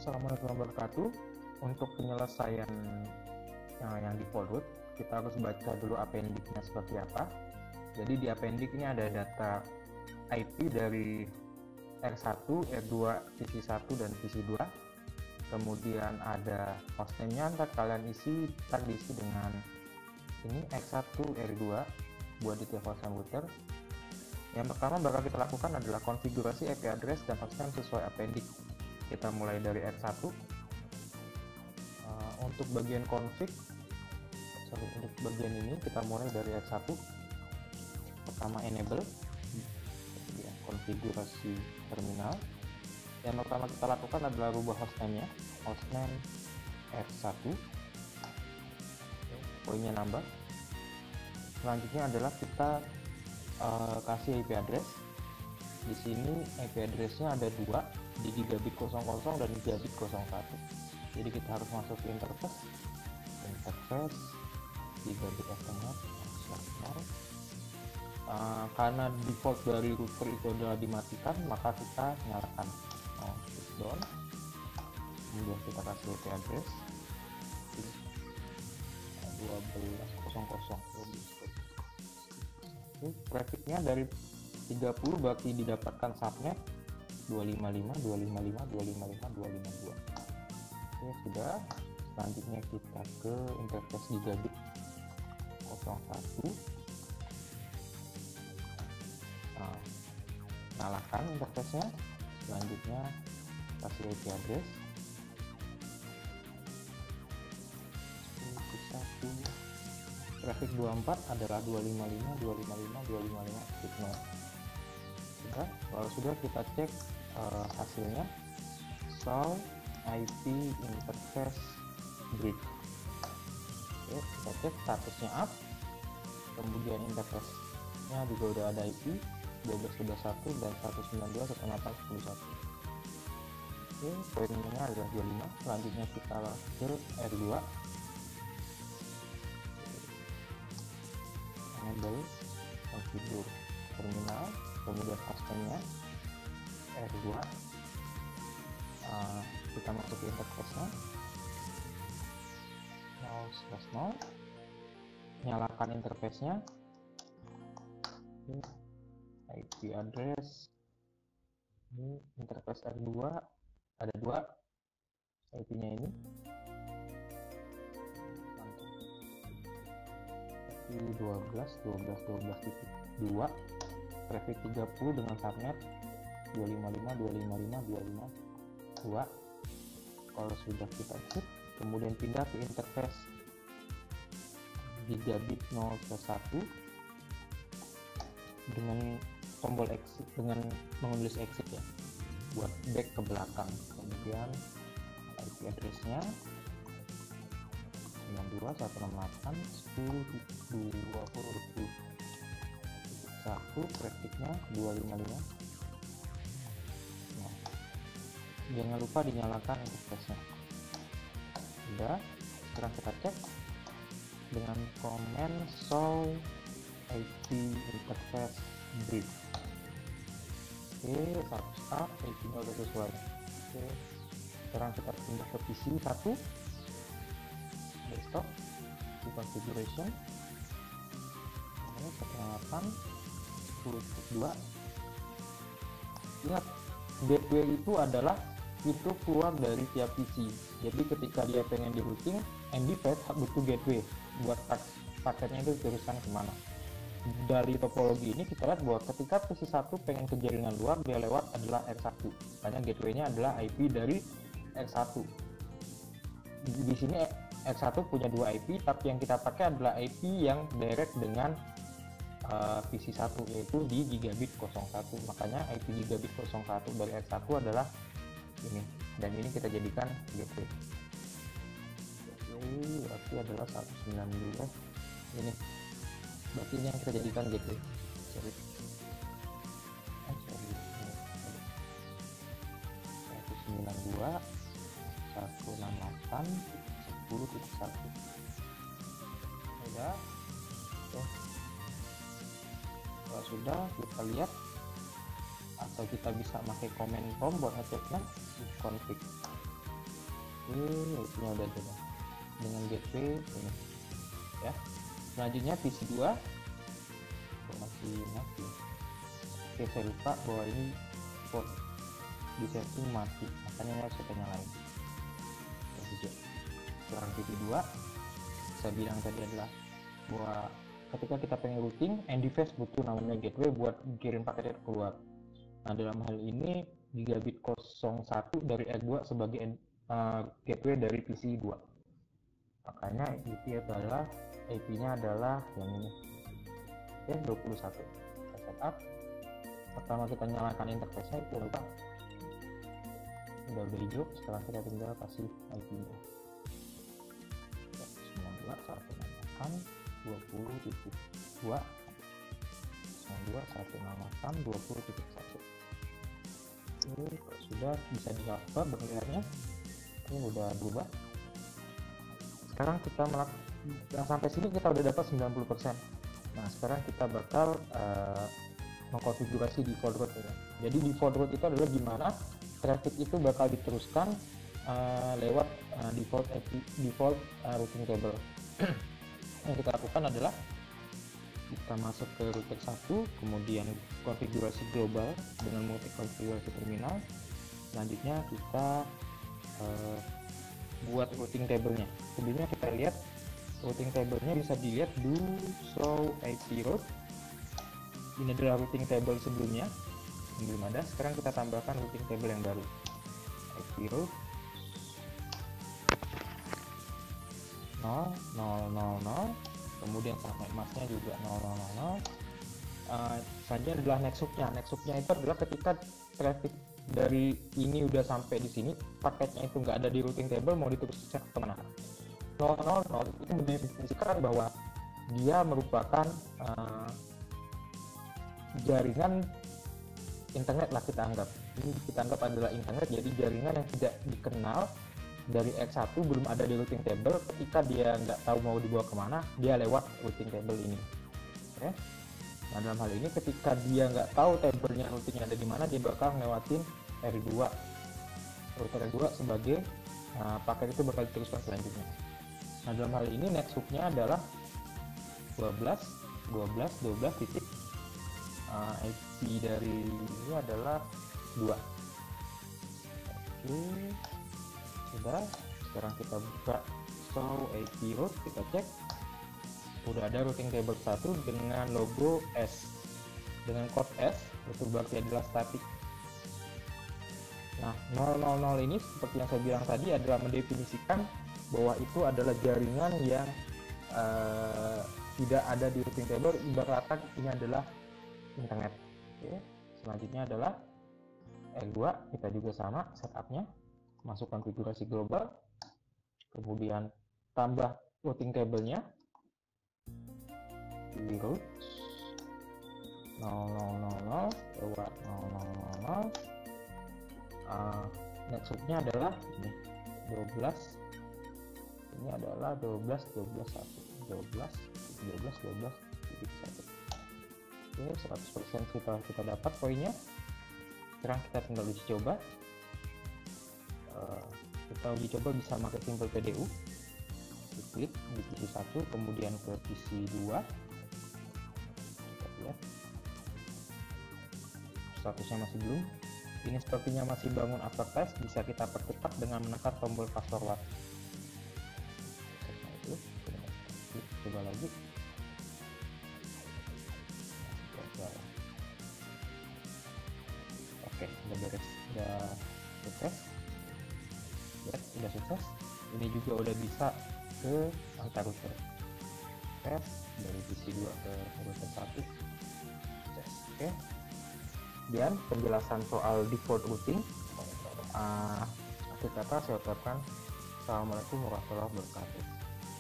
Assalamualaikum warahmatullahi wabarakatuh. Untuk penyelesaian yang default root, kita harus baca dulu appendix-nya seperti apa. Jadi di appendix ini ada data IP dari R1, R2, PC1 dan PC2. Kemudian ada hostname-nya, ntar kalian isi, ntar diisi dengan ini R1, R2 buat di host router. Yang pertama bakal kita lakukan adalah konfigurasi IP address dan hostname sesuai appendix. Kita mulai dari R1. Untuk bagian config, untuk bagian ini kita mulai dari R1. Pertama enable, kemudian konfigurasi terminal. Yang pertama kita lakukan adalah rubah hostname-nya, hostname R1. Poinnya nambah. Selanjutnya adalah kita kasih IP address. Di sini IP address-nya ada dua, di gigabit 00 dan gigabit 01. Jadi kita harus masuk ke interface gigabit Ethernet. Karena default dari router itu adalah dimatikan, maka kita nyalakan switch down. Kemudian kita kasih IP address 12.00. Trafficnya dari 30 berarti didapatkan subnet 255.255.255.252. Oke, sudah. Selanjutnya kita ke interface gigabit 01. Nyalakan interface-nya. Selanjutnya kasih IP address 1. Traffic 24 adalah 255.255.255.0. Sudah, kalau sudah kita cek hasilnya. Show IP interface bridge. Oke, kita cek statusnya up. Kemudian interface-nya juga udah ada IP 12.11 dan 192.168.11. Oke, poinnya adalah 25. Selanjutnya kita ke R2. Enable, configure terminal, kemudian hostname-nya R2. Kita masuk ke interface-nya 0/0. Nyalakan interface-nya. IP address ini interface R2 ada dua IP-nya ini. 12.12.12.2, traffic 30 dengan subnet 255.255.252. Kalau sudah kita exit, kemudian pindah ke interface gigabit 0/1 dengan tombol exit, dengan menulis exit ya, buat back ke belakang. Kemudian IP address-nya 92.168.10.20.1, trafficnya 255. Nah, jangan lupa dinyalakan interface-nya. Sudah, sekarang kita cek dengan komen show IP interface bridge. Oke, status up, IP-nya udah sesuai. Oke, sekarang kita pindah ke PC1 desktop di configuration. Ini perkenalkan 10.2. Ingat, gateway itu adalah pintu keluar dari tiap PC. Jadi ketika dia pengen di routing, end device butuh gateway buat paketnya itu terusan kemana. Dari topologi ini kita lihat bahwa ketika PC1 pengen ke jaringan luar, dia lewat adalah R1, karena gateway-nya adalah IP dari R1. Di sini R1 punya dua IP, tapi yang kita pakai adalah IP yang direct dengan PC1, yaitu di gigabit 01. Makanya IP gigabit 01 dari R1 adalah ini, dan ini kita jadikan gateway. Gateway berarti adalah 192. Ini berarti ini yang kita jadikan gateway. Sorry. 192 168 10.1. Sudah. Oke. Kalau sudah, kita lihat atau kita bisa pakai command prompt buat ngeceknya config. Ini udah coba dengan gateway ini ya. Selanjutnya PC2 masih mati. Oke, saya lupa bahwa ini port di setting mati, makanya saya nyalain. Sekarang PC2 saya bilang tadi adalah bahwa ketika kita pengen routing, NDFS butuh namanya gateway buat kirim paketnya keluar. Nah, dalam hal ini gigabit 01 dari R2 sebagai gateway dari PC2. Makanya IP adalah IP-nya adalah yang ini. Oke, 21. Kita setup. Pertama kita nyalakan interface-nya, itu lupa. Udah hijau, sekarang kita tinggal kasih IP-nya. 92.168.20.2 92.168.20.1. Oke, sudah bisa di-cover bentuknya. Ini udah berubah. Sekarang kita sampai sini kita udah dapat 90%. Nah, sekarang kita bakal mengkonfigurasi default route ya. Jadi default route itu adalah gimana traffic itu bakal diteruskan lewat default routing table. Yang kita lakukan adalah kita masuk ke router 1, kemudian konfigurasi global dengan multi konfigurasi terminal. Selanjutnya kita buat routing table-nya. Sebelumnya kita lihat routing table-nya, bisa dilihat do show IP route. Ini adalah routing table sebelumnya yang belum ada. Sekarang kita tambahkan routing table yang baru, IP route 0.0.0.0, kemudian subnet masknya juga 0.0.0.0. Selanjutnya adalah nexthook-nya. Nexthook-nya itu adalah ketika traffic dari ini udah sampai di sini, paketnya itu nggak ada di routing table, mau diteruskan kemana. 0.0.0 itu mendefinisikan bahwa dia merupakan jaringan internet lah, kita anggap. Ini kita anggap adalah internet, jadi jaringan yang tidak dikenal dari X1, belum ada di routing table. Ketika dia nggak tahu mau dibawa kemana, dia lewat routing table ini. Oke. Nah, dalam hal ini ketika dia nggak tahu tabelnya routingnya ada di mana, dia bakal ngelewatin R2, router R2 sebagai paket itu bakal diteruskan selanjutnya. Nah, dalam hal ini next hook-nya adalah 12 titik. IP dari ini adalah 2. Oke, sudah. Sekarang kita buka show IP route, kita cek. Udah ada routing table 1 dengan logo S, dengan code S, itu berarti adalah static. Nah, 0.0.0 ini seperti yang saya bilang tadi adalah mendefinisikan bahwa itu adalah jaringan yang tidak ada di routing table, ibaratkan ini adalah internet. Oke. Selanjutnya adalah R2, kita juga sama setupnya, masuk konfigurasi global, kemudian tambah routing table-nya di route 0.0.0.0 lewat 0.0.0.0. Next hook-nya adalah ini 12, ini adalah 12.12.1. Oke, 100% kita dapat poinnya. Sekarang kita tinggal uji coba. Kita uji coba bisa pakai simple PDU. Klik di PC 1, kemudian ke PC 2. Kita lihat statusnya masih belum. Ini sepertinya masih bangun advertise, bisa kita percepat dengan menekan tombol fast forward. Nah, itu coba lagi. Oke, udah beres, udah sukses. Ya, udah sukses. Ini juga udah bisa ke antar router. Tes dari PC 2 ke router 1. Sukses. Oke. Dan penjelasan soal default routing akhir kata saya ucapkan assalamualaikum warahmatullahi wabarakatuh.